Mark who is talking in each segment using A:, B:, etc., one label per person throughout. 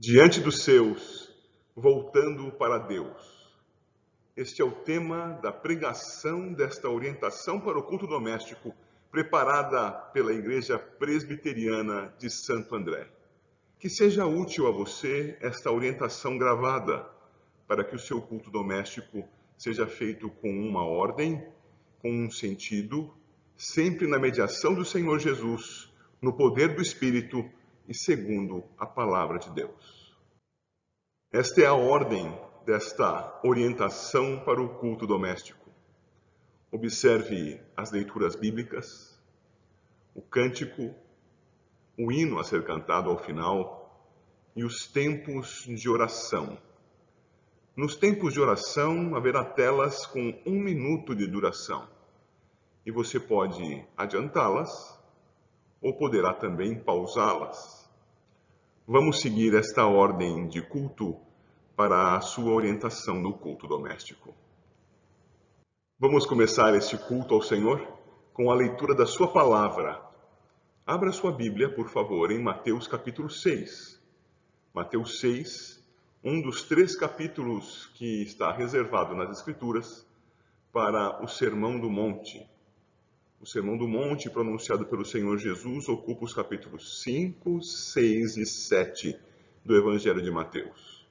A: diante dos seus, voltando para Deus. Este é o tema da pregação desta orientação para o culto doméstico, preparada pela Igreja Presbiteriana de Santo André. Que seja útil a você esta orientação gravada, para que o seu culto doméstico seja feito com uma ordem, com um sentido, sempre na mediação do Senhor Jesus, no poder do Espírito e segundo a palavra de Deus. Esta é a ordem desta orientação para o culto doméstico. Observe as leituras bíblicas, o cântico, o hino a ser cantado ao final e os tempos de oração. Nos tempos de oração haverá telas com 1 minuto de duração e você pode adiantá-las ou poderá também pausá-las. Vamos seguir esta ordem de culto para a sua orientação no culto doméstico. Vamos começar este culto ao Senhor com a leitura da sua palavra. Abra sua Bíblia, por favor, em Mateus capítulo 6. Mateus 6, um dos 3 capítulos que está reservado nas Escrituras para o Sermão do Monte. O Sermão do Monte, pronunciado pelo Senhor Jesus, ocupa os capítulos 5, 6 e 7 do Evangelho de Mateus.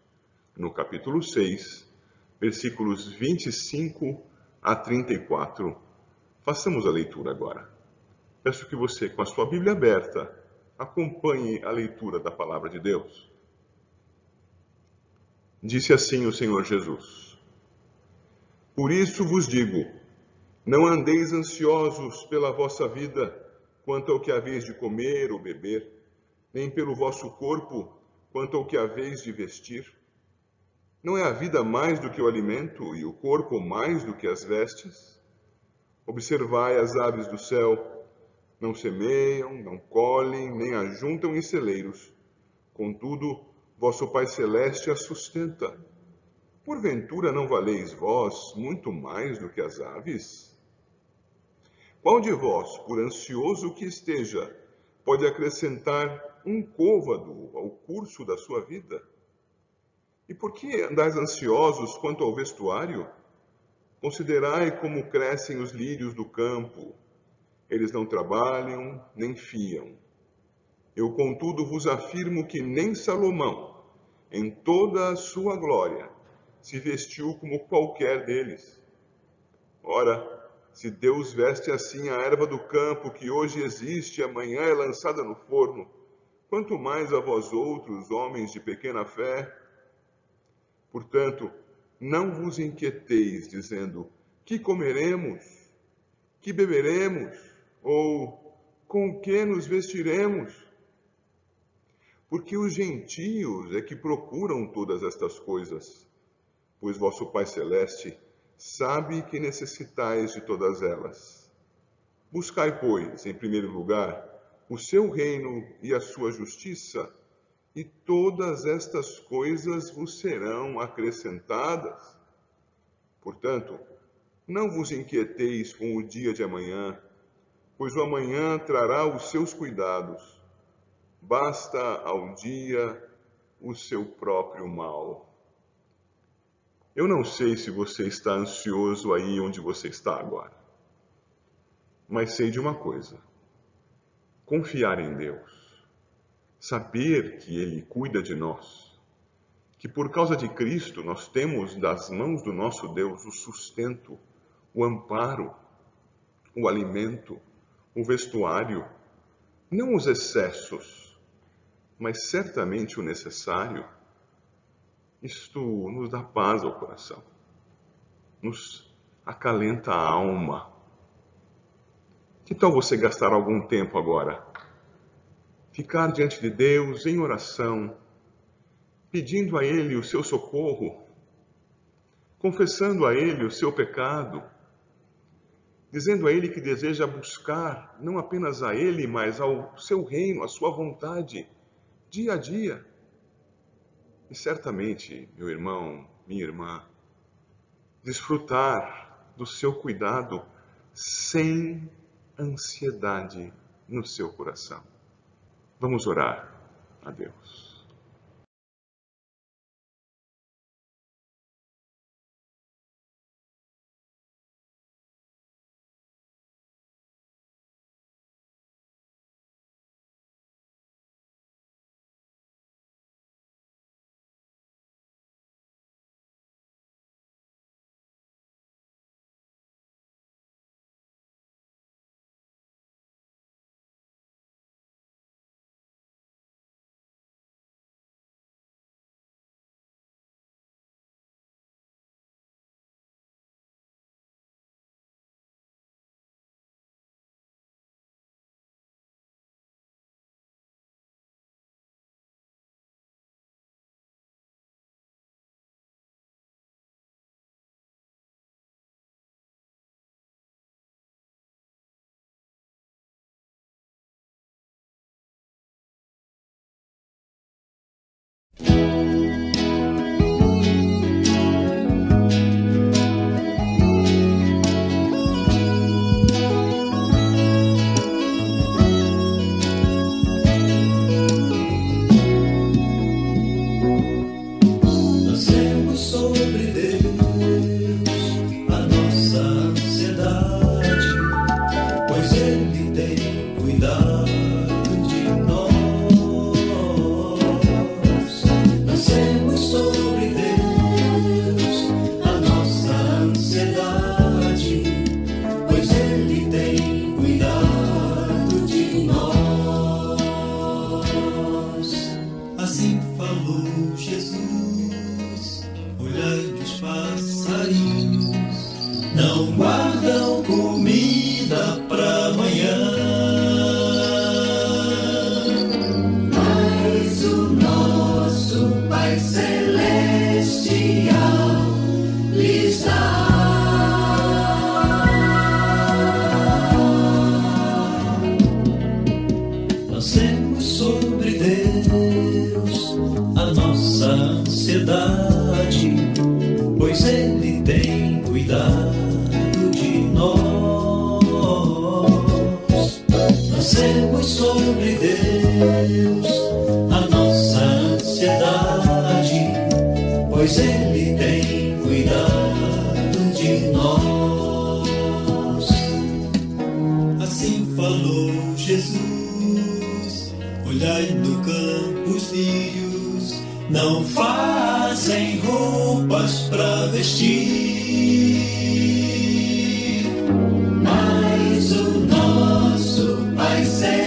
A: No capítulo 6, versículos 25 a 34, façamos a leitura agora. Peço que você, com a sua Bíblia aberta, acompanhe a leitura da Palavra de Deus. Disse assim o Senhor Jesus: Por isso vos digo, não andeis ansiosos pela vossa vida, quanto ao que haveis de comer ou beber, nem pelo vosso corpo, quanto ao que haveis de vestir. Não é a vida mais do que o alimento, e o corpo mais do que as vestes? Observai as aves do céu, não semeiam, não colhem, nem ajuntam em celeiros. Contudo, vosso Pai Celeste as sustenta. Porventura não valeis vós muito mais do que as aves? Qual de vós, por ansioso que esteja, pode acrescentar um côvado ao curso da sua vida? E por que andais ansiosos quanto ao vestuário? Considerai como crescem os lírios do campo. Eles não trabalham, nem fiam. Eu, contudo, vos afirmo que nem Salomão, em toda a sua glória, se vestiu como qualquer deles. Ora, se Deus veste assim a erva do campo, que hoje existe e amanhã é lançada no forno, quanto mais a vós outros, homens de pequena fé? Portanto, não vos inquieteis, dizendo, que comeremos, que beberemos, ou com que nos vestiremos? Porque os gentios é que procuram todas estas coisas, pois vosso Pai Celeste sabe que necessitais de todas elas. Buscai, pois, em primeiro lugar, o seu reino e a sua justiça, e todas estas coisas vos serão acrescentadas. Portanto, não vos inquieteis com o dia de amanhã, pois o amanhã trará os seus cuidados. Basta ao dia o seu próprio mal. Eu não sei se você está ansioso aí onde você está agora, mas sei de uma coisa: confiar em Deus, saber que Ele cuida de nós, que por causa de Cristo nós temos das mãos do nosso Deus o sustento, o amparo, o alimento, o vestuário, não os excessos, mas certamente o necessário. Isto nos dá paz ao coração, nos acalenta a alma. Que tal você gastar algum tempo agora? Ficar diante de Deus em oração, pedindo a Ele o seu socorro, confessando a Ele o seu pecado, dizendo a Ele que deseja buscar não apenas a Ele, mas ao seu reino, a sua vontade, dia a dia. E certamente, meu irmão, minha irmã, desfrutar do seu cuidado sem ansiedade no seu coração. Vamos orar a Deus.
B: Assim falou Jesus. Olhai os passarinhos, não guardam comida para amanhã, mas o nosso Pai Celestial lhes dá. Lancemos sobre Deus a nossa ansiedade, pois Ele tem cuidado de nós. Lancemos sobre Deus a nossa ansiedade, pois Ele tem cuidado de nós. Assim falou Jesus. Olhai no campo os lírios, não fazem roupas para vestir, mas o nosso Pai Celestial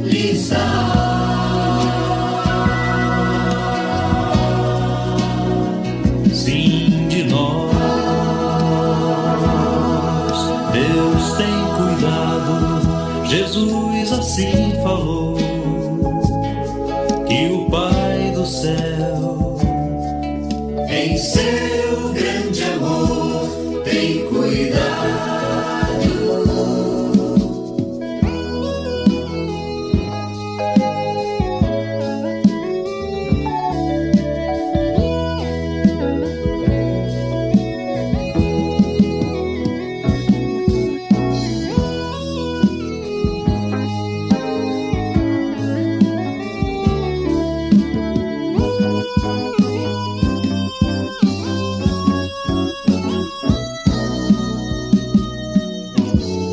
B: lhes dá. Sim, de nós Deus tem cuidado. Jesus assim falou, que o Pai do céu, em seu grande amor, tem cuidado.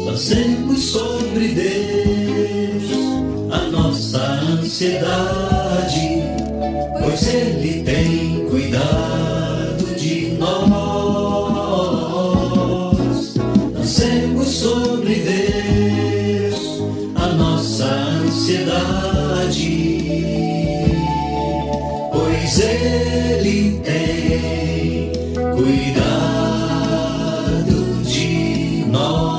B: Lancemos sobre Deus a nossa ansiedade, pois Ele tem cuidado de nós. Lancemos sobre Deus a nossa ansiedade, pois Ele tem cuidado de nós.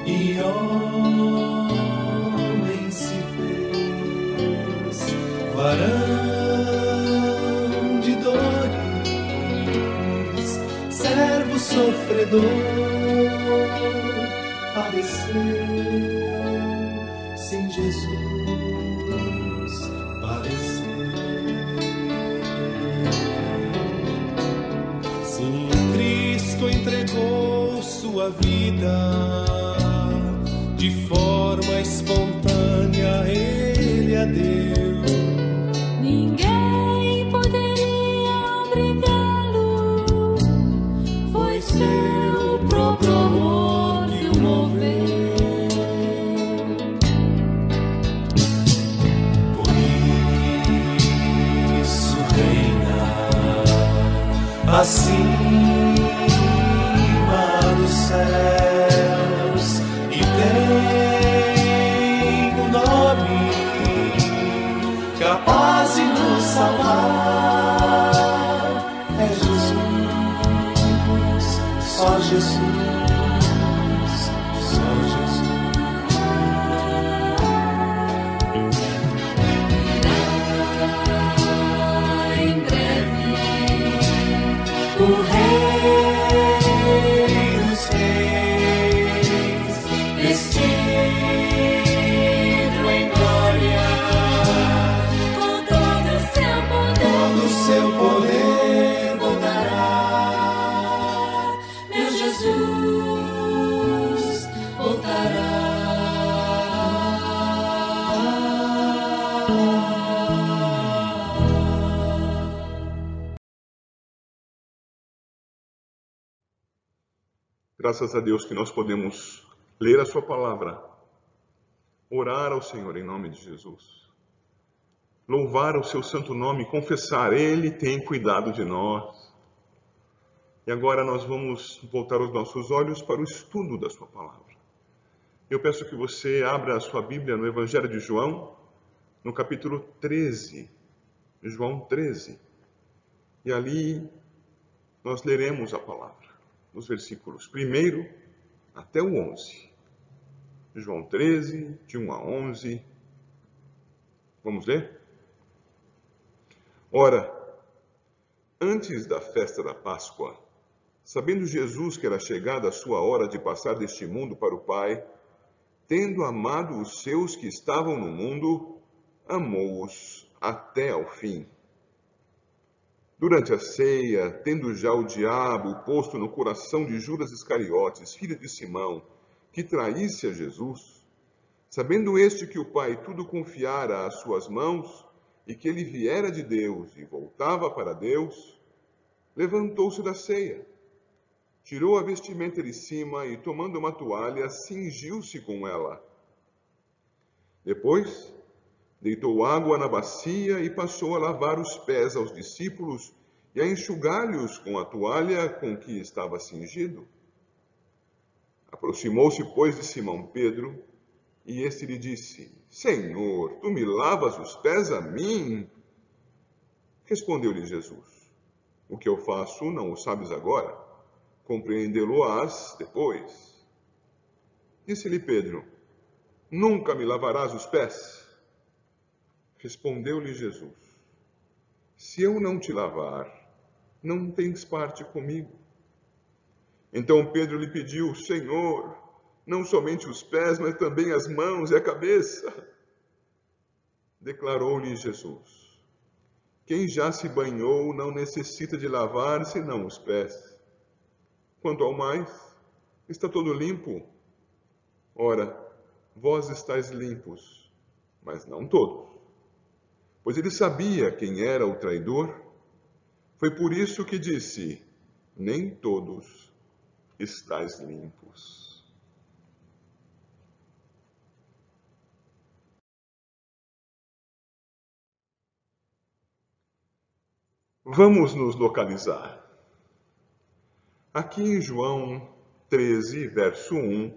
B: E homem se fez varão de dores, servo sofredor, padeceu, sim, Jesus padeceu. Sim, Cristo entregou sua sua vida, de forma espontânea ele a deu.
C: Ninguém poderia obrigá-lo, foi seu próprio amor que o moveu.
B: Por isso reina acima dos céus e tem um nome capaz de nos salvar. É Jesus, só Jesus, só Jesus.
C: Em breve, o
B: Rei dos reis, vestido em glória,
C: com todo o seu poder,
B: do seu poder
C: voltará. Meu Jesus voltará.
A: Graças a Deus que nós podemos ler a sua palavra, orar ao Senhor em nome de Jesus, louvar o seu santo nome, confessar, Ele tem cuidado de nós. E agora nós vamos voltar os nossos olhos para o estudo da sua palavra. Eu peço que você abra a sua Bíblia no Evangelho de João, no capítulo 13, João 13. E ali nós leremos a palavra, nos versículos 1 até o 11. João 13, de 1 a 11. Vamos ler? Ora, antes da festa da Páscoa, sabendo Jesus que era chegada a sua hora de passar deste mundo para o Pai, tendo amado os seus que estavam no mundo, amou-os até ao fim. Durante a ceia, tendo já o diabo posto no coração de Judas Iscariotes, filho de Simão, que traísse a Jesus, sabendo este que o Pai tudo confiara às suas mãos e que ele viera de Deus e voltava para Deus, levantou-se da ceia, tirou a vestimenta de cima e, tomando uma toalha, cingiu-se com ela. Depois, deitou água na bacia e passou a lavar os pés aos discípulos e a enxugar-lhes com a toalha com que estava cingido. Aproximou-se, pois, de Simão Pedro, e este lhe disse: Senhor, tu me lavas os pés a mim? Respondeu-lhe Jesus: O que eu faço não o sabes agora, compreendê-lo-ás depois. Disse-lhe Pedro: Nunca me lavarás os pés? Respondeu-lhe Jesus: Se eu não te lavar, não tens parte comigo. Então Pedro lhe pediu: Senhor, não somente os pés, mas também as mãos e a cabeça. Declarou-lhe Jesus: Quem já se banhou não necessita de lavar senão os pés. Quanto ao mais, está todo limpo. Ora, vós estáis limpos, mas não todos. Pois ele sabia quem era o traidor. Foi por isso que disse: Nem todos estáis limpos. Vamos nos localizar. Aqui em João 13, verso 1,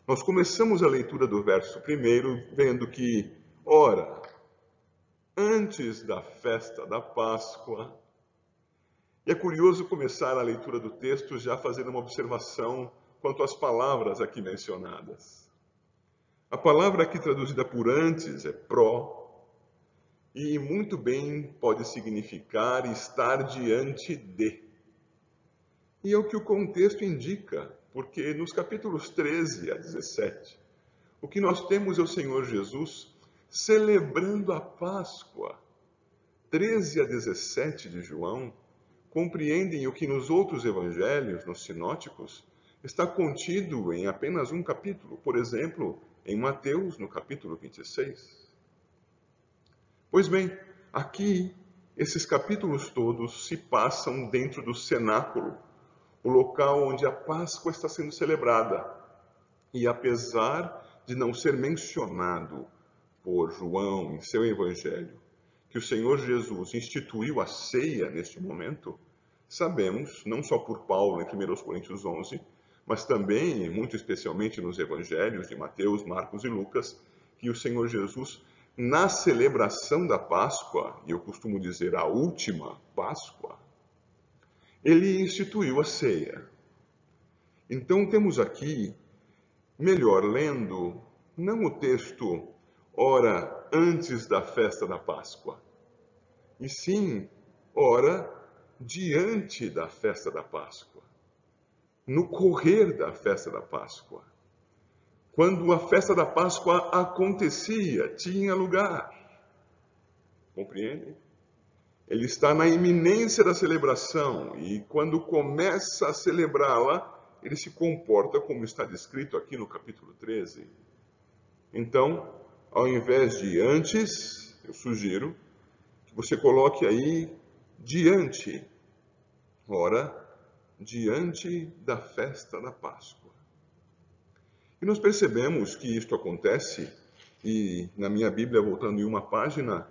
A: nós começamos a leitura do verso 1, vendo que, ora, antes da festa da Páscoa. E é curioso começar a leitura do texto já fazendo uma observação quanto às palavras aqui mencionadas. A palavra aqui traduzida por antes é pró, e muito bem pode significar estar diante de. E é o que o contexto indica, porque nos capítulos 13 a 17, o que nós temos é o Senhor Jesus celebrando a Páscoa. 13 a 17 de João compreendem o que nos outros evangelhos, nos sinóticos, está contido em apenas um capítulo, por exemplo, em Mateus, no capítulo 26. Pois bem, aqui, esses capítulos todos se passam dentro do cenáculo, o local onde a Páscoa está sendo celebrada. E apesar de não ser mencionado por João em seu evangelho, que o Senhor Jesus instituiu a ceia neste momento, sabemos, não só por Paulo em 1 Coríntios 11, mas também, muito especialmente nos evangelhos de Mateus, Marcos e Lucas, que o Senhor Jesus, na celebração da Páscoa, e eu costumo dizer a última Páscoa, ele instituiu a ceia. Então temos aqui, melhor lendo, não o texto, ora antes da festa da Páscoa, e sim, ora diante da festa da Páscoa, no correr da festa da Páscoa. Quando a festa da Páscoa acontecia, tinha lugar. Compreende? Ele está na iminência da celebração e quando começa a celebrá-la, ele se comporta como está descrito aqui no capítulo 13. Então, ao invés de antes, eu sugiro que você coloque aí diante. Ora, diante da festa da Páscoa. E nós percebemos que isto acontece, e na minha Bíblia, voltando em uma página,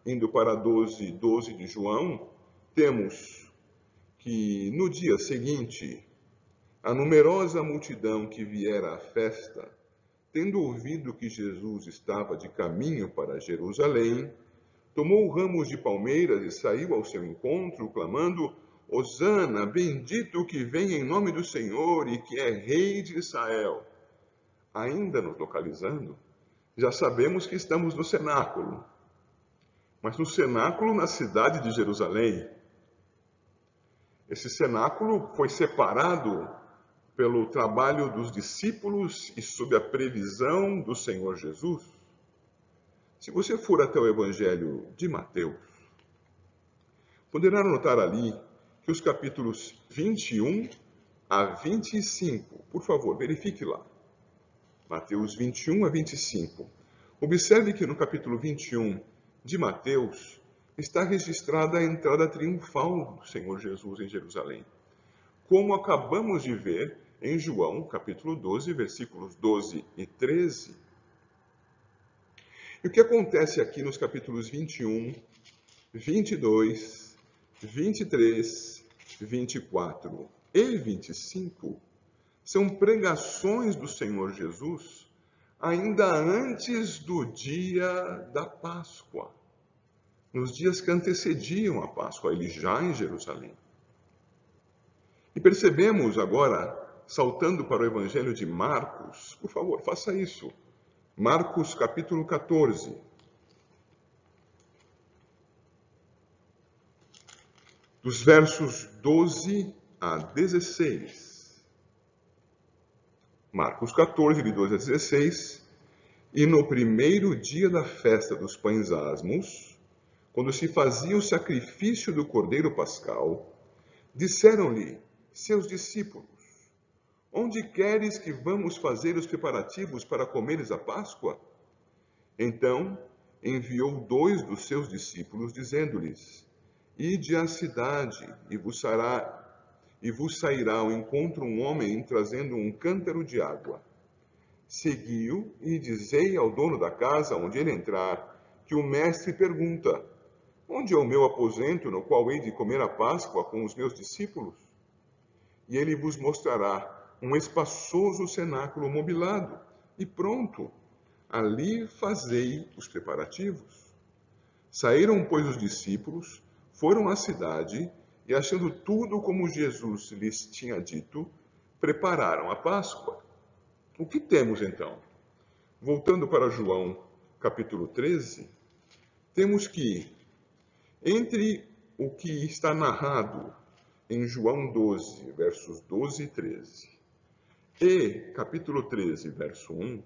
A: indo para 12 de João, temos que no dia seguinte, a numerosa multidão que viera à festa, tendo ouvido que Jesus estava de caminho para Jerusalém, tomou ramos de palmeiras e saiu ao seu encontro, clamando: Hosana, bendito o que vem em nome do Senhor e que é Rei de Israel. Ainda nos localizando, já sabemos que estamos no cenáculo, mas no cenáculo na cidade de Jerusalém. Esse cenáculo foi separado pelo trabalho dos discípulos e sob a previsão do Senhor Jesus. Se você for até o Evangelho de Mateus, poderá notar ali que os capítulos 21 a 25, por favor, verifique lá. Mateus 21 a 25. Observe que no capítulo 21 de Mateus está registrada a entrada triunfal do Senhor Jesus em Jerusalém, como acabamos de ver em João, capítulo 12, versículos 12 e 13. E o que acontece aqui nos capítulos 21, 22, 23, 24 e 25 são pregações do Senhor Jesus ainda antes do dia da Páscoa, nos dias que antecediam a Páscoa, ele já em Jerusalém. E percebemos agora, saltando para o Evangelho de Marcos, por favor, faça isso. Marcos capítulo 14. Dos versos 12 a 16. Marcos 14, de 12 a 16. E no primeiro dia da festa dos pães asmos, quando se fazia o sacrifício do cordeiro pascal, disseram-lhe seus discípulos: Onde queres que vamos fazer os preparativos para comeres a Páscoa? Então enviou 2 dos seus discípulos, dizendo-lhes: Ide à cidade, e vos sairá ao encontro um homem trazendo um cântaro de água. Segui-o e dizei ao dono da casa, onde ele entrar, que o mestre pergunta: Onde é o meu aposento, no qual hei de comer a Páscoa com os meus discípulos? E ele vos mostrará um espaçoso cenáculo mobilado, e pronto, ali fazei os preparativos. Saíram, pois, os discípulos, foram à cidade, e achando tudo como Jesus lhes tinha dito, prepararam a Páscoa. O que temos então? Voltando para João, capítulo 13, temos que, entre o que está narrado em João 12, versos 12 e 13, e capítulo 13, verso 1,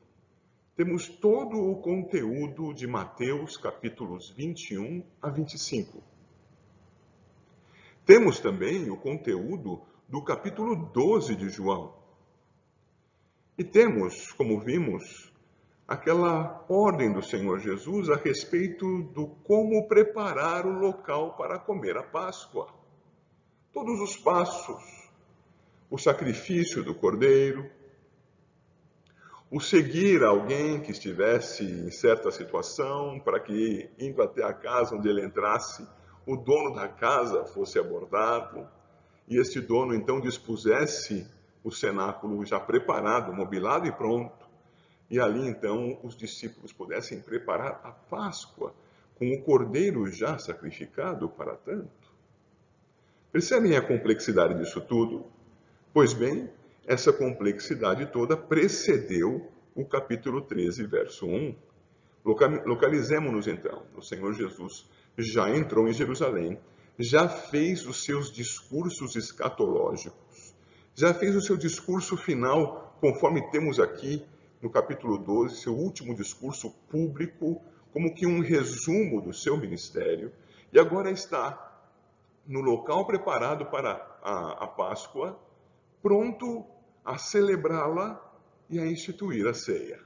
A: temos todo o conteúdo de Mateus, capítulos 21 a 25. Temos também o conteúdo do capítulo 12 de João, E temos, como vimos, aquela ordem do Senhor Jesus a respeito do como preparar o local para comer a Páscoa. Todos os passos, o sacrifício do cordeiro, o seguir alguém que estivesse em certa situação, para que, indo até a casa onde ele entrasse, o dono da casa fosse abordado, e este dono então dispusesse o cenáculo já preparado, mobilado e pronto, e ali então os discípulos pudessem preparar a Páscoa com o cordeiro já sacrificado para tanto. Percebem a complexidade disso tudo? Pois bem, essa complexidade toda precedeu o capítulo 13, verso 1. Localizemos-nos então. O Senhor Jesus já entrou em Jerusalém, já fez os seus discursos escatológicos, já fez o seu discurso final, conforme temos aqui no capítulo 12, seu último discurso público, como que um resumo do seu ministério, e agora está no local preparado para a Páscoa, pronto a celebrá-la e a instituir a ceia.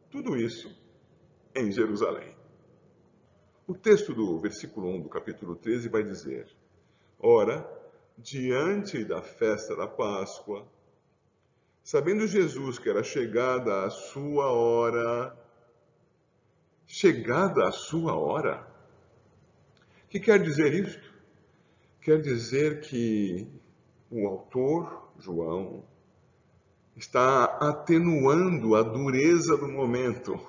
A: Tudo isso em Jerusalém. O texto do versículo 1 do capítulo 13 vai dizer: ora, diante da festa da Páscoa, sabendo Jesus que era chegada a sua hora. Chegada a sua hora? O que quer dizer isto? Quer dizer que o autor, João, está atenuando a dureza do momento.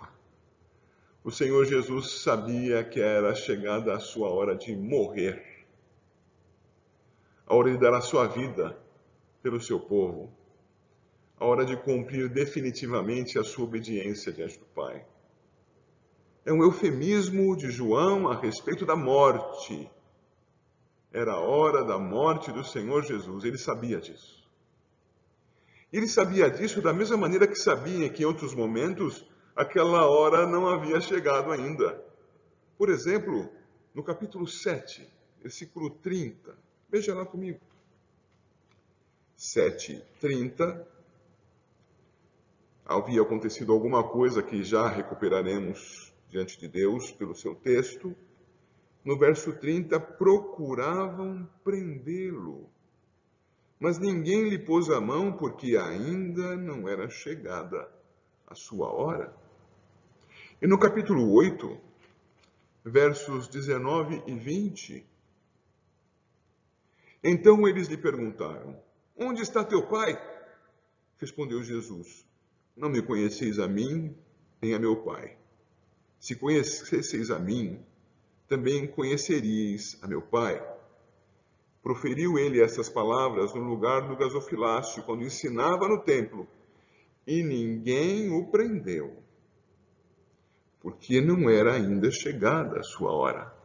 A: O Senhor Jesus sabia que era chegada a sua hora de morrer, a hora de dar a sua vida pelo seu povo, a hora de cumprir definitivamente a sua obediência diante do Pai. É um eufemismo de João a respeito da morte. Era a hora da morte do Senhor Jesus, ele sabia disso. Ele sabia disso da mesma maneira que sabia que em outros momentos aquela hora não havia chegado ainda. Por exemplo, no capítulo 7, versículo 30, veja lá comigo. 7:30, havia acontecido alguma coisa que já recuperaremos diante de Deus pelo seu texto. No verso 30, procuravam prendê-lo, mas ninguém lhe pôs a mão porque ainda não era chegada a sua hora. E no capítulo 8, versos 19 e 20, então eles lhe perguntaram: onde está teu pai? Respondeu Jesus: não me conheceis a mim, nem a meu pai. Se conhecesseis a mim, também conheceríeis a meu pai. Proferiu ele essas palavras no lugar do gasofilácio, quando ensinava no templo, e ninguém o prendeu, porque não era ainda chegada a sua hora.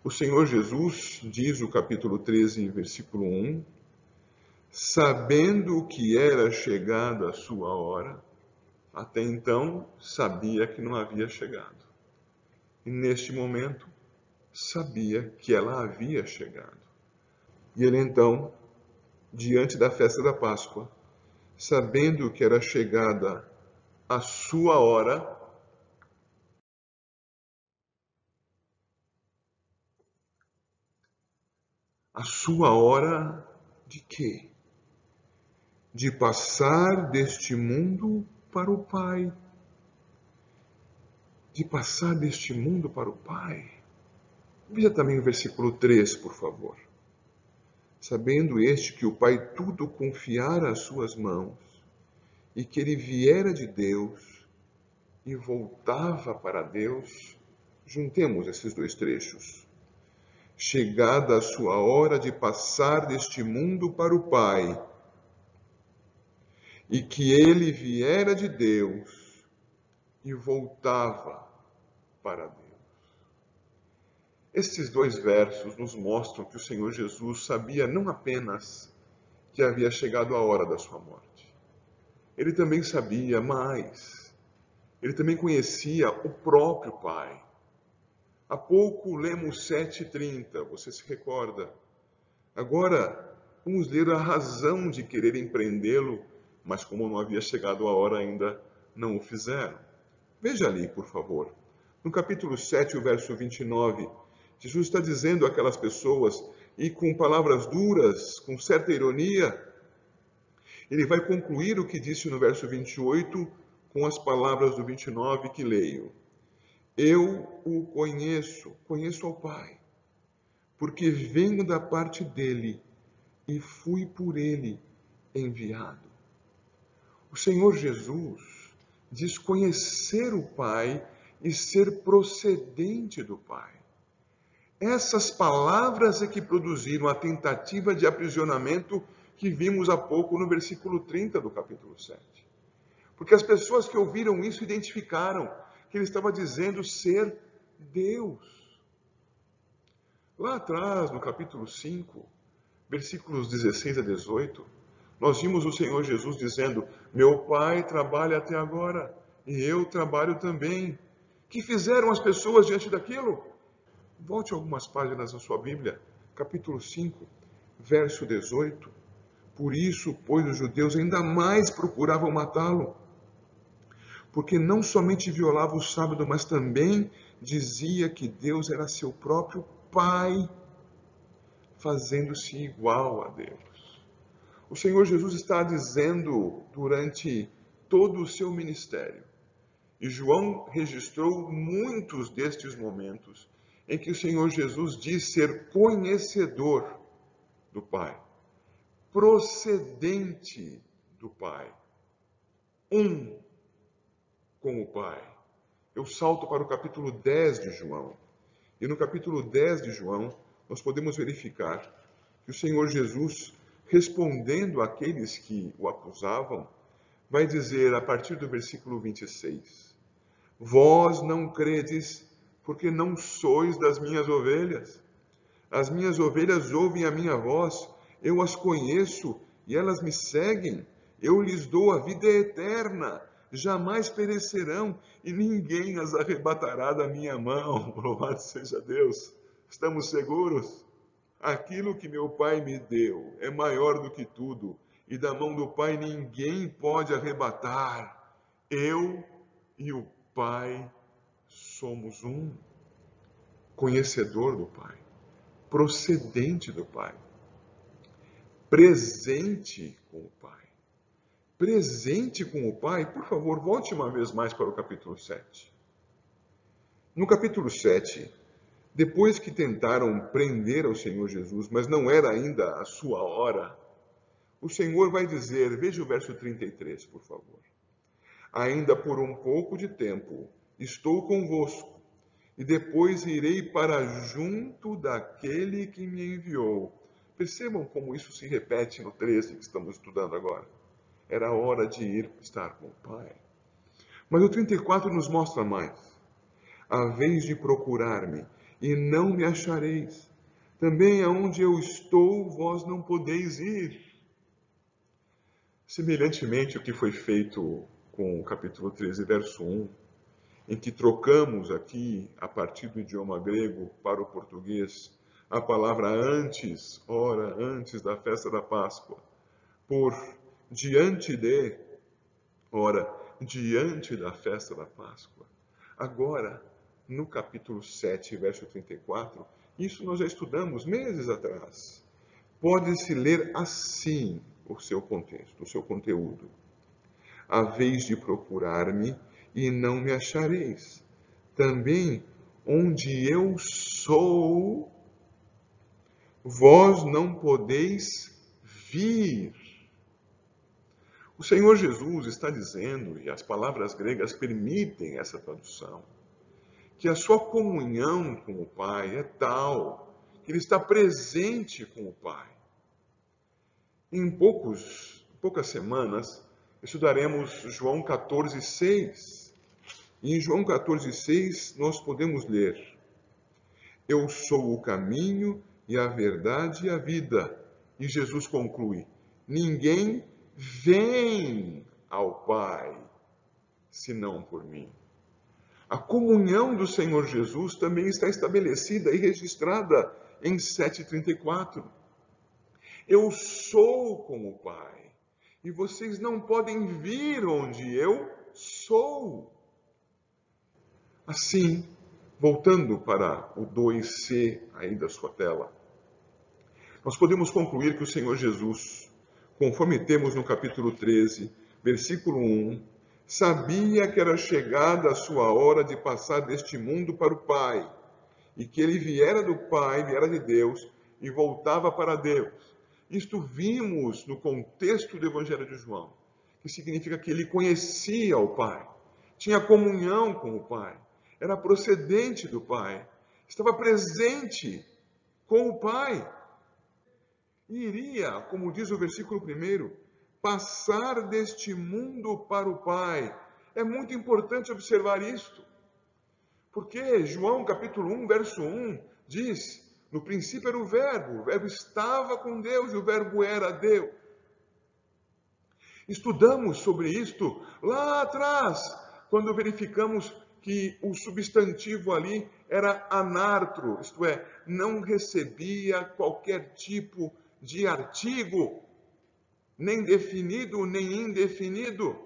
A: O Senhor Jesus, diz o capítulo 13, versículo 1, sabendo que era chegada a sua hora, até então sabia que não havia chegado. E neste momento, sabia que ela havia chegado. E ele então, diante da festa da Páscoa, sabendo que era chegada a sua hora, a sua hora de quê? De passar deste mundo para o Pai. De passar deste mundo para o Pai. Veja também o versículo 3, por favor. Sabendo este que o Pai tudo confiara às suas mãos, e que ele viera de Deus e voltava para Deus, juntemos esses dois trechos. Chegada a sua hora de passar deste mundo para o Pai, e que ele viera de Deus e voltava para Deus. Estes dois versos nos mostram que o Senhor Jesus sabia não apenas que havia chegado a hora da sua morte. Ele também sabia mais. Ele também conhecia o próprio Pai. Há pouco lemos 7:30, você se recorda? Agora, vamos ler a razão de quererem prendê-lo, mas como não havia chegado a hora ainda, não o fizeram. Veja ali, por favor. No capítulo 7, o verso 29, Jesus está dizendo àquelas pessoas, e com palavras duras, com certa ironia, ele vai concluir o que disse no verso 28 com as palavras do 29 que leio. Eu o conheço ao Pai, porque venho da parte dele e fui por ele enviado. O Senhor Jesus diz conhecer o Pai e ser procedente do Pai. Essas palavras é que produziram a tentativa de aprisionamento que vimos há pouco no versículo 30 do capítulo 7. Porque as pessoas que ouviram isso identificaram que ele estava dizendo ser Deus. Lá atrás, no capítulo 5, versículos 16 a 18, nós vimos o Senhor Jesus dizendo, meu Pai trabalha até agora e eu trabalho também. Que fizeram as pessoas diante daquilo? Volte algumas páginas na sua Bíblia, capítulo 5, verso 18. Por isso, pois, os judeus ainda mais procuravam matá-lo, porque não somente violava o sábado, mas também dizia que Deus era seu próprio Pai, fazendo-se igual a Deus. O Senhor Jesus está dizendo durante todo o seu ministério, e João registrou muitos destes momentos, em que o Senhor Jesus diz ser conhecedor do Pai, procedente do Pai, com o Pai. Eu salto para o capítulo 10 de João. E no capítulo 10 de João, nós podemos verificar que o Senhor Jesus, respondendo àqueles que o acusavam, vai dizer a partir do versículo 26, vós não credes porque não sois das minhas ovelhas. As minhas ovelhas ouvem a minha voz, eu as conheço e elas me seguem. Eu lhes dou a vida eterna, jamais perecerão e ninguém as arrebatará da minha mão. Louvado seja Deus. Estamos seguros? Aquilo que meu Pai me deu é maior do que tudo e da mão do Pai ninguém pode arrebatar. Eu e o Pai somos um. Conhecedor do Pai, procedente do Pai, presente com o Pai. Presente com o Pai, por favor, volte uma vez mais para o capítulo 7. No capítulo 7, depois que tentaram prender ao Senhor Jesus, mas não era ainda a sua hora, o Senhor vai dizer, veja o verso 33, por favor. Ainda por um pouco de tempo estou convosco, e depois irei para junto daquele que me enviou. Percebam como isso se repete no 13 que estamos estudando agora. Era hora de ir estar com o Pai. Mas o 34 nos mostra mais. Haveis de procurar-me, e não me achareis. Também aonde eu estou, vós não podeis ir. Semelhantemente o que foi feito com o capítulo 13, verso 1, em que trocamos aqui, a partir do idioma grego para o português, a palavra antes, ora, antes da festa da Páscoa, por diante de, ora, diante da festa da Páscoa. Agora, no capítulo 7, verso 34, isso nós já estudamos meses atrás. Pode-se ler assim o seu contexto, o seu conteúdo. Haveis de procurar-me e não me achareis. Também onde eu sou, vós não podeis vir. O Senhor Jesus está dizendo, e as palavras gregas permitem essa tradução, que a sua comunhão com o Pai é tal que ele está presente com o Pai. Em poucas semanas, estudaremos João 14:6. E em João 14:6 nós podemos ler: Eu sou o caminho e a verdade e a vida. E Jesus conclui: ninguém vem ao Pai senão por mim. A comunhão do Senhor Jesus também está estabelecida e registrada em 7:34. Eu sou com o Pai e vocês não podem vir onde eu sou. Assim, voltando para o 2C aí da sua tela, nós podemos concluir que o Senhor Jesus, conforme temos no capítulo 13, versículo 1, sabia que era chegada a sua hora de passar deste mundo para o Pai, e que ele viera do Pai, viera de Deus, e voltava para Deus. Isto vimos no contexto do Evangelho de João, que significa que ele conhecia o Pai, tinha comunhão com o Pai, era procedente do Pai, estava presente com o Pai. E iria, como diz o versículo 1, passar deste mundo para o Pai. É muito importante observar isto, porque João capítulo 1, verso 1, diz: no princípio era o Verbo estava com Deus e o Verbo era Deus. Estudamos sobre isto lá atrás, quando verificamos que o substantivo ali era anartro, isto é, não recebia qualquer tipo de artigo, nem definido, nem indefinido,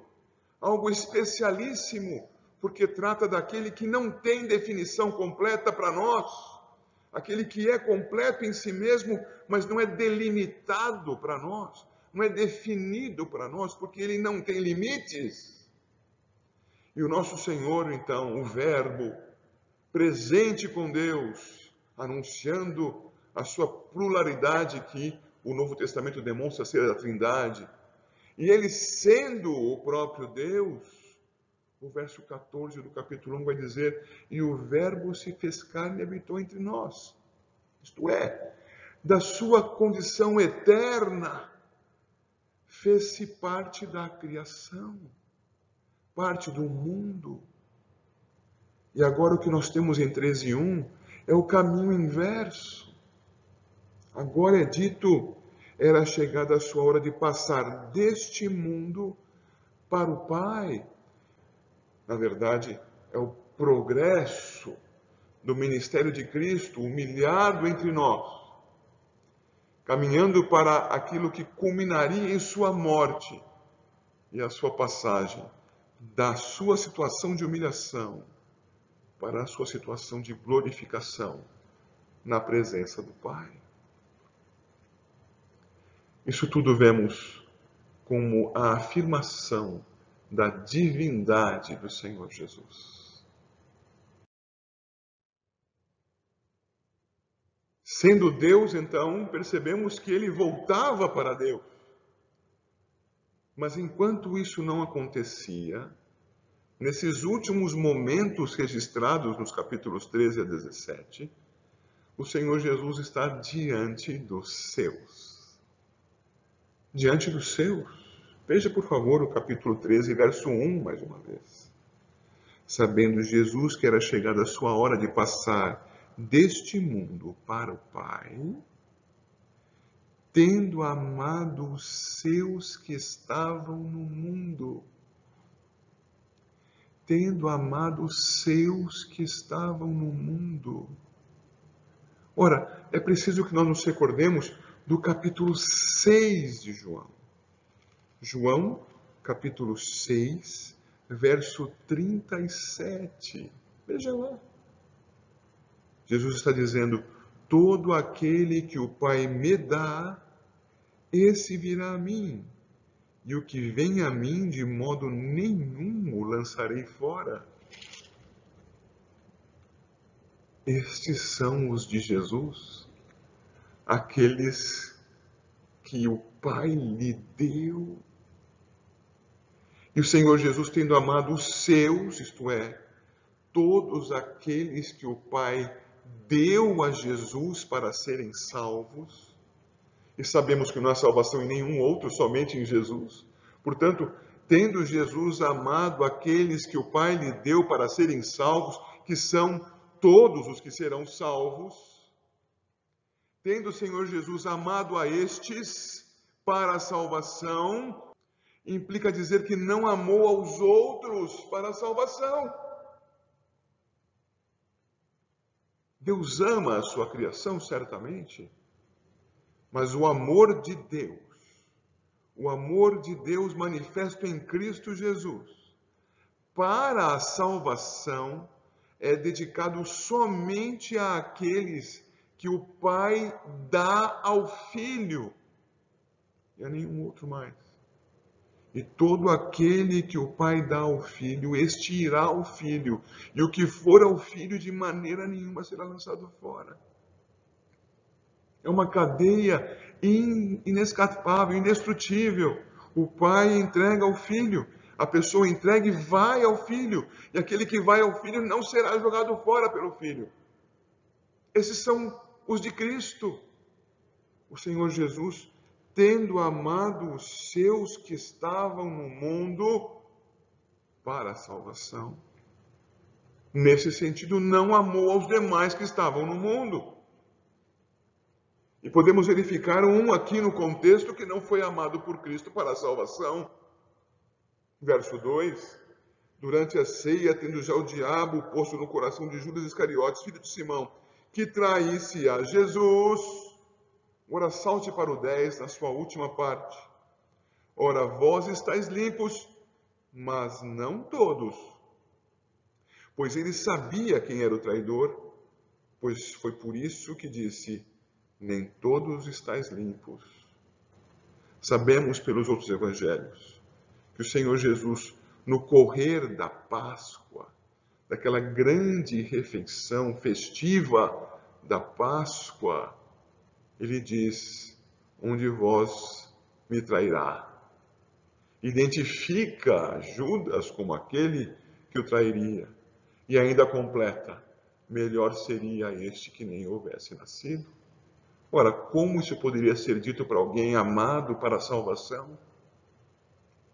A: algo especialíssimo, porque trata daquele que não tem definição completa para nós, aquele que é completo em si mesmo, mas não é delimitado para nós, não é definido para nós, porque ele não tem limites. E o nosso Senhor, então, o Verbo, presente com Deus, anunciando a sua pluralidade que o Novo Testamento demonstra ser a Trindade, e ele sendo o próprio Deus, o verso 14 do capítulo 1 vai dizer: e o Verbo se fez carne e habitou entre nós. Isto é, da sua condição eterna, fez-se parte da criação, parte do mundo. E agora o que nós temos em 13:1 é o caminho inverso. Agora é dito, era chegada a sua hora de passar deste mundo para o Pai. Na verdade, é o progresso do ministério de Cristo humilhado entre nós, caminhando para aquilo que culminaria em sua morte e a sua passagem da sua situação de humilhação para a sua situação de glorificação na presença do Pai. Isso tudo vemos como a afirmação da divindade do Senhor Jesus. Sendo Deus, então, percebemos que ele voltava para Deus. Mas enquanto isso não acontecia, nesses últimos momentos registrados nos capítulos 13 a 17, o Senhor Jesus está diante dos seus. Diante dos seus. Veja, por favor, o capítulo 13, verso 1, mais uma vez. Sabendo Jesus que era chegada a sua hora de passar deste mundo para o Pai, tendo amado os seus que estavam no mundo. Tendo amado os seus que estavam no mundo. Ora, é preciso que nós nos recordemos do capítulo 6 de João. João, capítulo 6, verso 37. Veja lá. Jesus está dizendo: todo aquele que o Pai me dá, esse virá a mim. E o que vem a mim, de modo nenhum o lançarei fora. Estes são os de Jesus, aqueles que o Pai lhe deu. E o Senhor Jesus, tendo amado os seus, isto é, todos aqueles que o Pai deu a Jesus para serem salvos, e sabemos que não há salvação em nenhum outro, somente em Jesus. Portanto, tendo Jesus amado aqueles que o Pai lhe deu para serem salvos, que são todos os que serão salvos, tendo o Senhor Jesus amado a estes para a salvação, implica dizer que não amou aos outros para a salvação. Deus ama a sua criação, certamente, mas o amor de Deus, o amor de Deus manifesto em Cristo Jesus para a salvação é dedicado somente àqueles que o Pai dá ao Filho e a nenhum outro mais. E todo aquele que o Pai dá ao Filho, este irá ao Filho, e o que for ao Filho de maneira nenhuma será lançado fora. É uma cadeia inescapável, indestrutível. O Pai entrega ao Filho, a pessoa entregue vai ao Filho, e aquele que vai ao Filho não será jogado fora pelo Filho. Esses são os de Cristo. O Senhor Jesus, tendo amado os seus que estavam no mundo para a salvação, nesse sentido, não amou aos demais que estavam no mundo. E podemos verificar um aqui no contexto que não foi amado por Cristo para a salvação. Verso 2, durante a ceia, tendo já o diabo posto no coração de Judas Iscariotes, filho de Simão, que traísse a Jesus. Ora, salte para o 10, na sua última parte. Ora, vós estáis limpos, mas não todos. Pois ele sabia quem era o traidor, pois foi por isso que disse, nem todos estáis limpos. Sabemos pelos outros evangelhos que o Senhor Jesus, no correr da Páscoa, daquela grande refeição festiva da Páscoa, ele diz, um de vós me trairá. Identifica Judas como aquele que o trairia. E ainda completa, melhor seria este que nem houvesse nascido. Ora, como isso poderia ser dito para alguém amado para a salvação?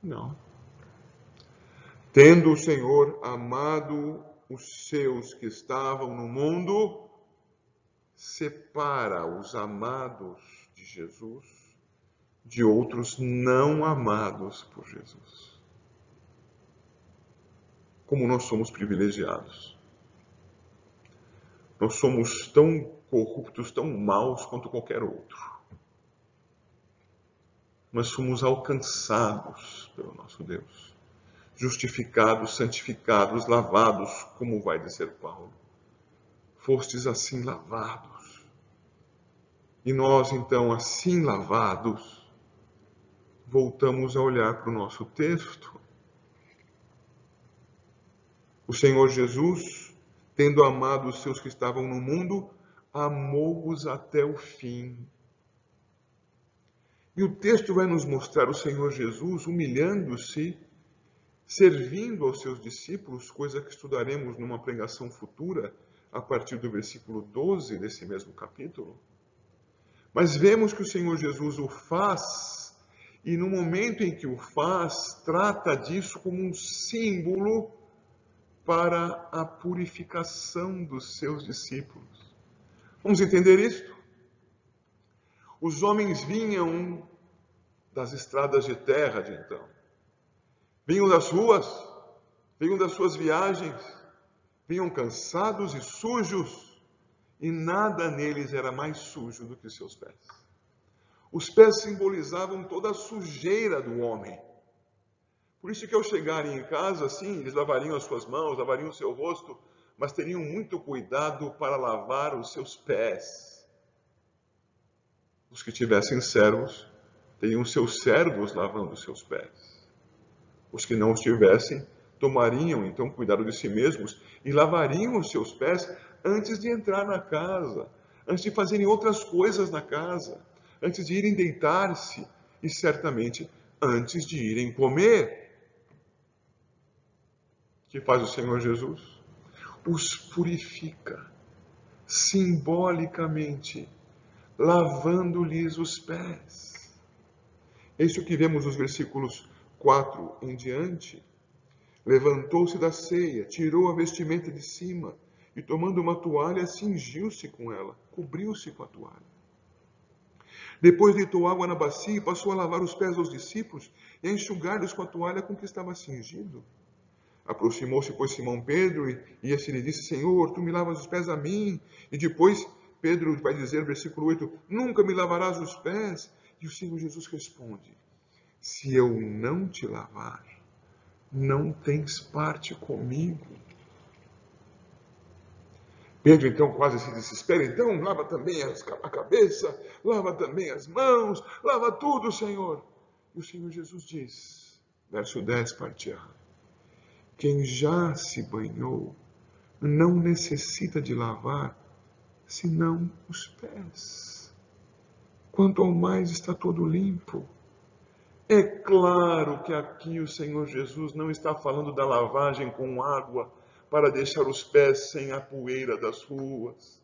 A: Não. Tendo o Senhor amado os seus que estavam no mundo, separa os amados de Jesus de outros não amados por Jesus. Como nós somos privilegiados. Nós somos tão corruptos, tão maus quanto qualquer outro. Mas fomos alcançados pelo nosso Deus, justificados, santificados, lavados, como vai dizer Paulo. Fostes assim lavados. E nós, então, assim lavados, voltamos a olhar para o nosso texto. O Senhor Jesus, tendo amado os seus que estavam no mundo, amou-os até o fim. E o texto vai nos mostrar o Senhor Jesus humilhando-se, servindo aos seus discípulos, coisa que estudaremos numa pregação futura, a partir do versículo 12 desse mesmo capítulo. Mas vemos que o Senhor Jesus o faz, e no momento em que o faz, trata disso como um símbolo para a purificação dos seus discípulos. Vamos entender isto? Os homens vinham das estradas de terra de então. Vinham das ruas, vinham das suas viagens, vinham cansados e sujos, e nada neles era mais sujo do que os seus pés. Os pés simbolizavam toda a sujeira do homem. Por isso que ao chegarem em casa, sim, eles lavariam as suas mãos, lavariam o seu rosto, mas teriam muito cuidado para lavar os seus pés. Os que tivessem servos, teriam seus servos lavando os seus pés. Os que não os tivessem, tomariam então cuidado de si mesmos e lavariam os seus pés antes de entrar na casa, antes de fazerem outras coisas na casa, antes de irem deitar-se e certamente antes de irem comer. O que faz o Senhor Jesus? Os purifica simbolicamente, lavando-lhes os pés. É isso que vemos nos versículos 4 em diante. Levantou-se da ceia, tirou a vestimenta de cima e, tomando uma toalha, cingiu-se com ela, cobriu-se com a toalha. Depois deitou água na bacia e passou a lavar os pés aos discípulos e a enxugar-lhes com a toalha com que estava cingido. Aproximou-se, pois, Simão Pedro e este lhe disse, Senhor, tu me lavas os pés a mim? E depois Pedro vai dizer, versículo 8, nunca me lavarás os pés? E o Senhor Jesus responde, Se eu não te lavar, não tens parte comigo. Pedro então quase se desespera. Então lava também a cabeça, lava também as mãos, lava tudo, Senhor. E o Senhor Jesus diz, verso 10, parte A: quem já se banhou não necessita de lavar, senão os pés. Quanto ao mais está todo limpo. É claro que aqui o Senhor Jesus não está falando da lavagem com água para deixar os pés sem a poeira das ruas.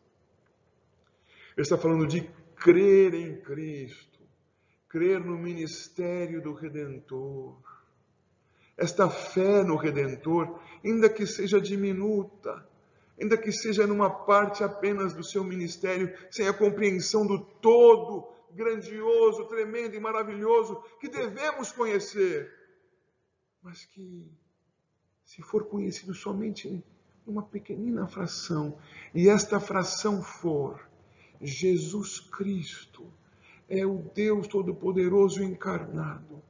A: Ele está falando de crer em Cristo, crer no ministério do Redentor. Esta fé no Redentor, ainda que seja diminuta, ainda que seja numa parte apenas do seu ministério, sem a compreensão do todo grandioso, tremendo e maravilhoso que devemos conhecer, mas que, se for conhecido somente uma pequenina fração, e esta fração for Jesus Cristo, é o Deus Todo-Poderoso encarnado,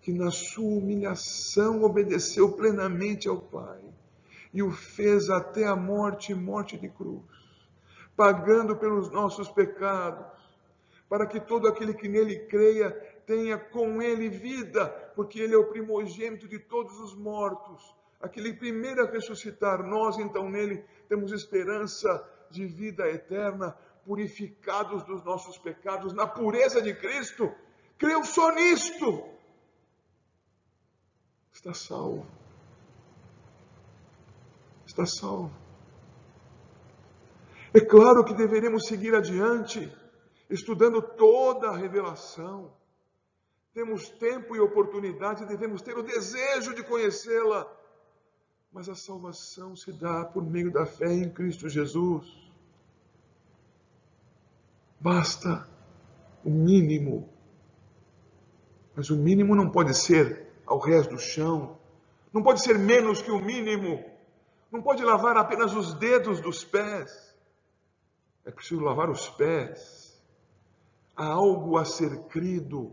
A: que na sua humilhação obedeceu plenamente ao Pai e o fez até a morte, morte de cruz, pagando pelos nossos pecados, para que todo aquele que nele creia tenha com ele vida, porque ele é o primogênito de todos os mortos, aquele primeiro a ressuscitar. Nós então nele temos esperança de vida eterna, purificados dos nossos pecados, na pureza de Cristo. Creu só nisto, está salvo. Está salvo. É claro que deveremos seguir adiante, estudando toda a revelação. Temos tempo e oportunidade, devemos ter o desejo de conhecê-la. Mas a salvação se dá por meio da fé em Cristo Jesus. Basta o mínimo. Mas o mínimo não pode ser ao rés do chão. Não pode ser menos que o mínimo. Não pode lavar apenas os dedos dos pés. É preciso lavar os pés. Há algo a ser crido,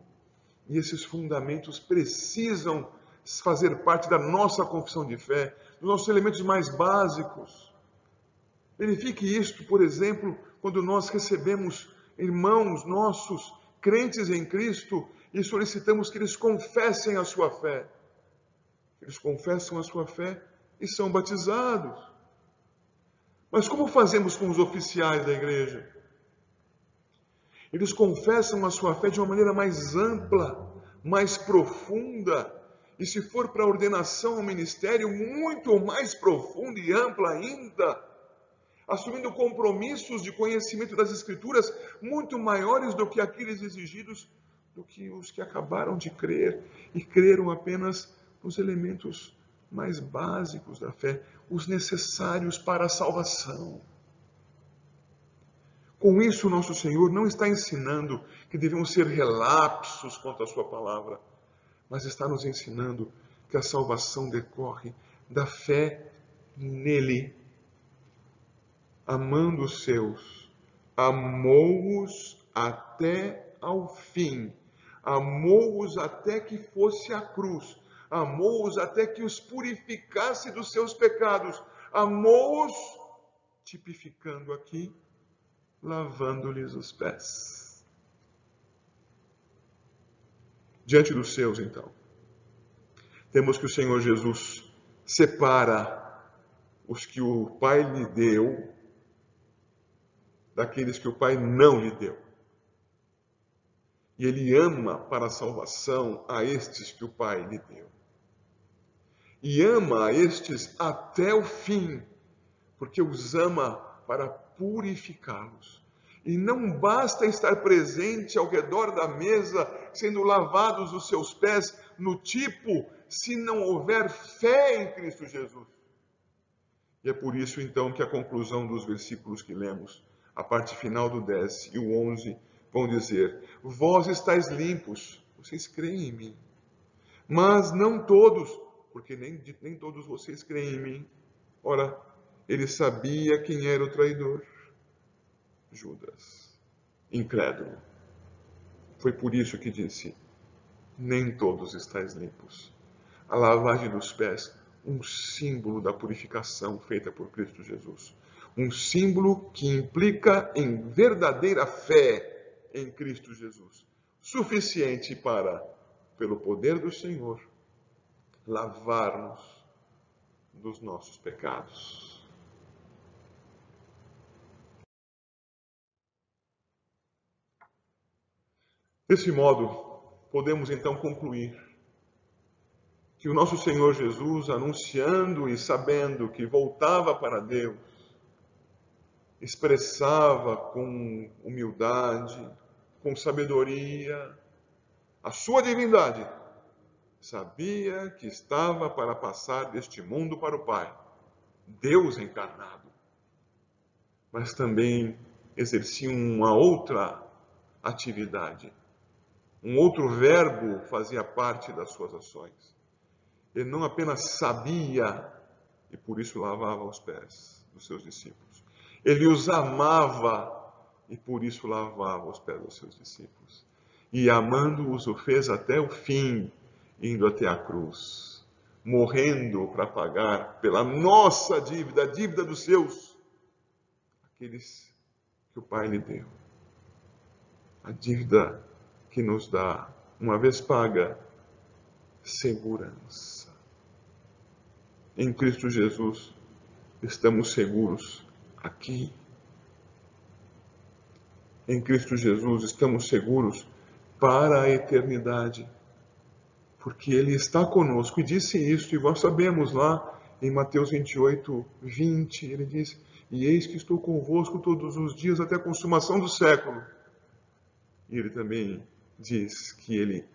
A: e esses fundamentos precisam fazer parte da nossa confissão de fé, dos nossos elementos mais básicos. Verifique isto, por exemplo, quando nós recebemos irmãos nossos, crentes em Cristo, e solicitamos que eles confessem a sua fé. Eles confessam a sua fé e são batizados. Mas como fazemos com os oficiais da igreja? Eles confessam a sua fé de uma maneira mais ampla, mais profunda, e se for para a ordenação ao ministério, muito mais profunda e ampla ainda, assumindo compromissos de conhecimento das Escrituras muito maiores do que aqueles exigidos do que os que acabaram de crer e creram apenas nos elementos mais básicos da fé, os necessários para a salvação. Com isso, nosso Senhor não está ensinando que devemos ser relapsos quanto à sua palavra, mas está nos ensinando que a salvação decorre da fé nele. Amando os seus, amou-os até ao fim, amou-os até que fosse a cruz, amou-os até que os purificasse dos seus pecados, amou-os, tipificando aqui, lavando-lhes os pés. Diante dos seus, então, temos que o Senhor Jesus separa os que o Pai lhe deu daqueles que o Pai não lhe deu. E Ele ama para a salvação a estes que o Pai lhe deu. E ama a estes até o fim, porque os ama para purificá-los. E não basta estar presente ao redor da mesa, sendo lavados os seus pés no tipo, se não houver fé em Cristo Jesus. E é por isso, então, que a conclusão dos versículos que lemos, a parte final do 10 e o 11, vão dizer: vós estáis limpos, vocês creem em mim. Mas não todos, porque nem todos vocês creem em mim. Ora, ele sabia quem era o traidor. Judas, incrédulo. Foi por isso que disse: nem todos estáis limpos. A lavagem dos pés, um símbolo da purificação feita por Cristo Jesus. Um símbolo que implica em verdadeira fé em Cristo Jesus. Suficiente para, pelo poder do Senhor, lavar-nos dos nossos pecados. Desse modo, podemos então concluir que o nosso Senhor Jesus, anunciando e sabendo que voltava para Deus, expressava com humildade, com sabedoria, a sua divindade. Sabia que estava para passar deste mundo para o Pai, Deus encarnado. Mas também exercia uma outra atividade. Um outro verbo fazia parte das suas ações. Ele não apenas sabia e por isso lavava os pés dos seus discípulos. Ele os amava e por isso lavava os pés dos seus discípulos. E amando-os o fez até o fim, indo até a cruz, morrendo para pagar pela nossa dívida, a dívida dos seus, aqueles que o Pai lhe deu. A dívida que nos dá, uma vez paga, segurança. Em Cristo Jesus, estamos seguros aqui. Em Cristo Jesus, estamos seguros para a eternidade. Porque Ele está conosco. E disse isso, e nós sabemos lá em Mateus 28, 20, Ele diz: e eis que estou convosco todos os dias até a consumação do século. E Ele também diz que Ele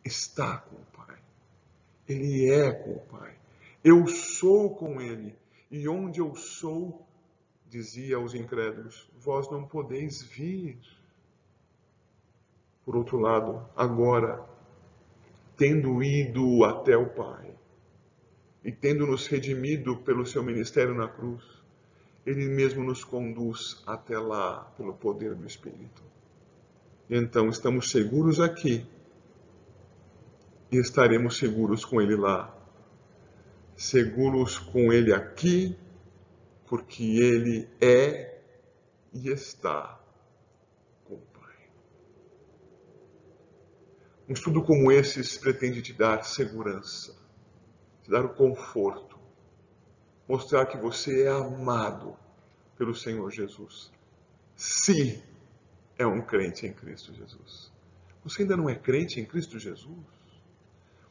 A: está com o Pai. Ele é com o Pai. Eu sou com Ele. E onde eu sou, dizia aos incrédulos, vós não podeis vir. Por outro lado, agora, tendo ido até o Pai e tendo nos redimido pelo seu ministério na cruz, Ele mesmo nos conduz até lá pelo poder do Espírito. E então estamos seguros aqui e estaremos seguros com Ele lá. Seguros com Ele aqui, porque Ele é e está com o Pai. Um estudo como esse pretende te dar segurança, te dar o conforto, mostrar que você é amado pelo Senhor Jesus. Se é um crente em Cristo Jesus. Você ainda não é crente em Cristo Jesus?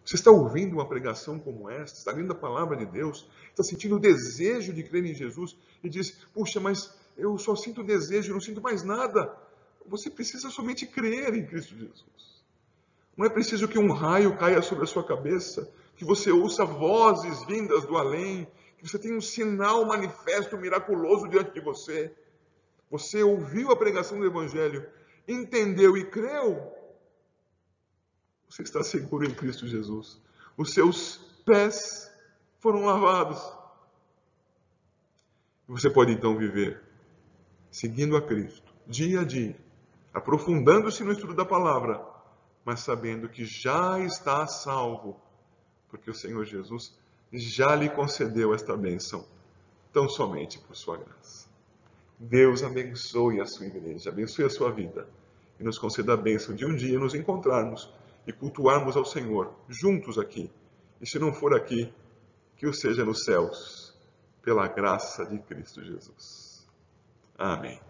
A: Você está ouvindo uma pregação como esta, está lendo a palavra de Deus, está sentindo o desejo de crer em Jesus e diz, puxa, mas eu só sinto desejo, não sinto mais nada. Você precisa somente crer em Cristo Jesus. Não é preciso que um raio caia sobre a sua cabeça, que você ouça vozes vindas do além, que você tenha um sinal manifesto, miraculoso diante de você. Você ouviu a pregação do Evangelho, entendeu e creu. Você está seguro em Cristo Jesus. Os seus pés foram lavados. E você pode então viver seguindo a Cristo, dia a dia, aprofundando-se no estudo da palavra, mas sabendo que já está salvo, porque o Senhor Jesus já lhe concedeu esta bênção, tão somente por sua graça. Deus abençoe a sua igreja, abençoe a sua vida e nos conceda a bênção de um dia nos encontrarmos e cultuarmos ao Senhor juntos aqui. E se não for aqui, que o seja nos céus, pela graça de Cristo Jesus. Amém.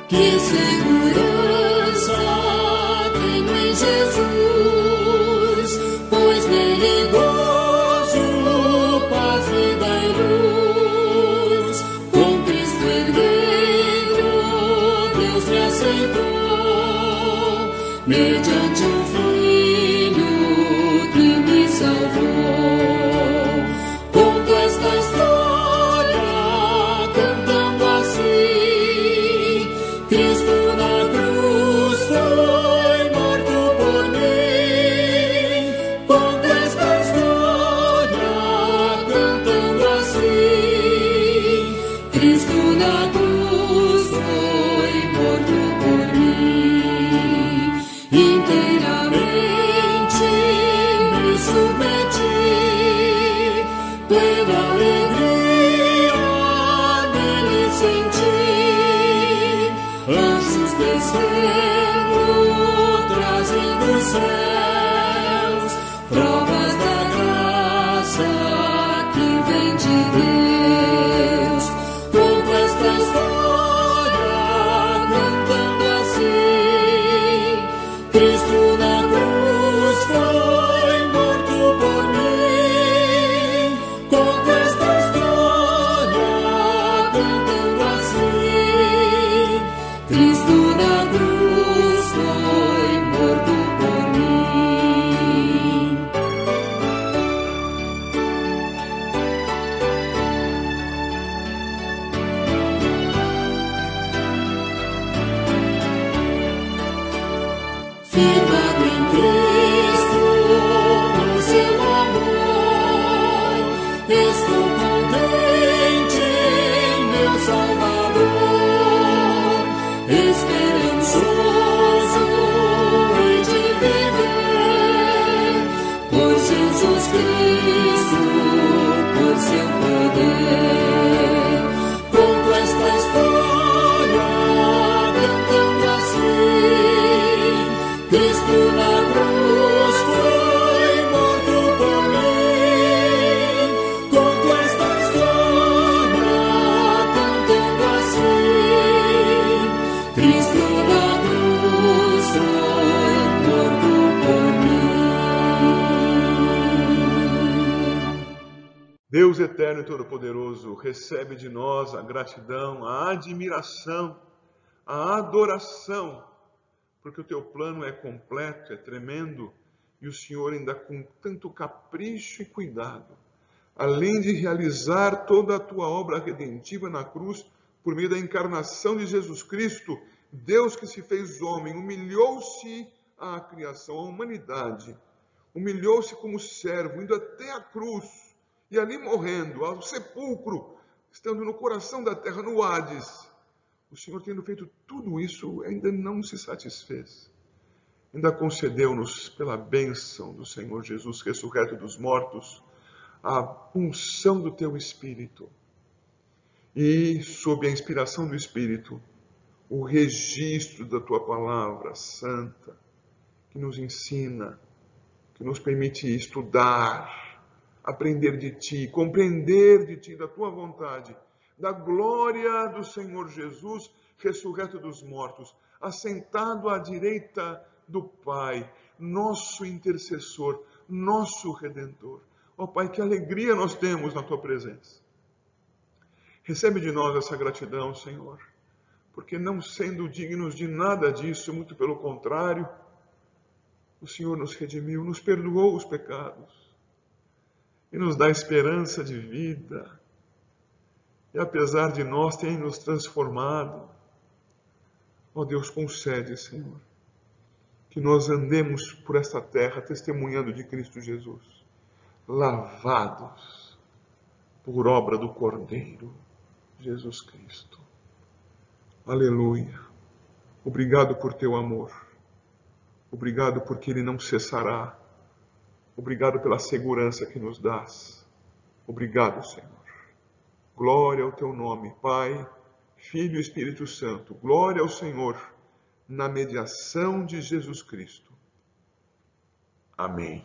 C: Que segurança tenho em Jesus, pois nele gozo, paz, vida e luz. Com Cristo herdeiro, Deus me aceitou, mediante um Filho que me salvou. descendo, trazendo os céus, provas da graça que vem de Deus. Conto esta história cantando assim: Cristo na cruz foi morto por mim. Conto esta história cantando assim: Cristo na cruz foi morto por mim. Firmado em Cristo, no seu amor, estou contente em meu Salvador, esperançoso hei de viver, por Jesus Cristo, por seu poder. Conto esta história cantando assim: Cristo na cruz foi morto por mim. Conto esta história cantando assim: Cristo na cruz foi morto por mim.
A: Deus eterno e todo-poderoso, recebe de nós a gratidão, a admiração, a adoração, porque o teu plano é completo, é tremendo, e o Senhor ainda com tanto capricho e cuidado, além de realizar toda a tua obra redentiva na cruz, por meio da encarnação de Jesus Cristo, Deus que se fez homem, humilhou-se à criação, à humanidade, humilhou-se como servo, indo até a cruz, e ali morrendo, ao sepulcro, estando no coração da terra, no Hades. O Senhor, tendo feito tudo isso, ainda não se satisfez. Ainda concedeu-nos, pela bênção do Senhor Jesus, ressurreto dos mortos, a unção do teu Espírito. E, sob a inspiração do Espírito, o registro da tua palavra santa, que nos ensina, que nos permite estudar, aprender de ti, compreender de ti, da tua vontade, da glória do Senhor Jesus, ressurreto dos mortos, assentado à direita do Pai, nosso intercessor, nosso Redentor. Ó Pai, que alegria nós temos na tua presença. Recebe de nós essa gratidão, Senhor, porque não sendo dignos de nada disso, muito pelo contrário, o Senhor nos redimiu, nos perdoou os pecados e nos dá esperança de vida. E apesar de nós, tem nos transformado. Ó Deus, concede, Senhor, que nós andemos por esta terra testemunhando de Cristo Jesus, lavados por obra do Cordeiro, Jesus Cristo. Aleluia. Obrigado por teu amor. Obrigado porque ele não cessará. Obrigado pela segurança que nos dás. Obrigado, Senhor. Glória ao teu nome, Pai, Filho e Espírito Santo. Glória ao Senhor, na mediação de Jesus Cristo. Amém.